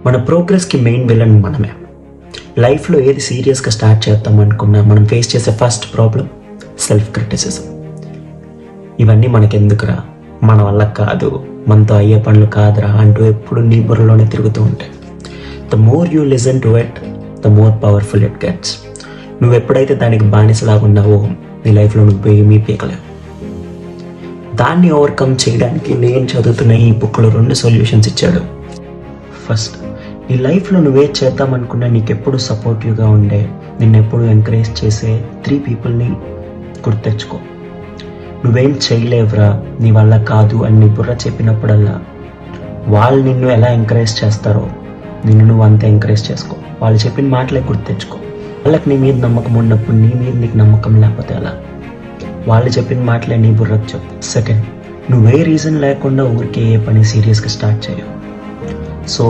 మన ప్రోగ్రెస్కి main villain మనమే. లైఫ్లో ఏది సీరియస్గా స్టార్ట్ చేద్దాం అనుకున్నా మనం ఫేస్ చేసే ఫస్ట్ ప్రాబ్లం సెల్ఫ్ క్రిటిసిజం. ఇవన్నీ మనకెందుకురా, మన వల్ల కాదు, మనతో అయ్యే పనులు కాదురా అంటూ ఎప్పుడు నీ బుర్రలోనే తిరుగుతూ ఉంటాయి. The more you listen to it, the more powerful it gets. నువ్వు ఎప్పుడైతే దానికి బానిసలాగా ఉన్నావో నీ లైఫ్లో నువ్వు ఏమీ పీకలేవు. దాన్ని ఓవర్కమ్ చేయడానికి నేను చదువుతున్న ఈ బుక్లో 2 సొల్యూషన్స్ ఇచ్చాడు. ఫస్ట్, నీ లైఫ్లో నువ్వే చేద్దామనుకున్నా నీకెప్పుడు సపోర్టివ్గా ఉండే, నిన్నెప్పుడు ఎంకరేజ్ చేసే 3 పీపుల్ని గుర్తెచ్చుకో. నువ్వేం చేయలేవురా, నీ వల్ల కాదు అని నీ బుర్ర చెప్పినప్పుడల్లా వాళ్ళు నిన్ను ఎలా ఎంకరేజ్ చేస్తారో నిన్ను నువ్వు అంతే ఎంకరేజ్ చేసుకో. వాళ్ళు చెప్పిన మాటలే గుర్తెచ్చుకో. వాళ్ళకి నీ మీద నమ్మకం ఉన్నప్పుడు నీ మీద నీకు నమ్మకం లేకపోతే ఎలా? వాళ్ళు చెప్పిన మాటలే నీ బుర్రకు చెప్పు. సెకండ్, నువ్వే రీజన్ లేకుండా ఊరికే ఏ పని సీరియస్గా స్టార్ట్ చేయవు. సో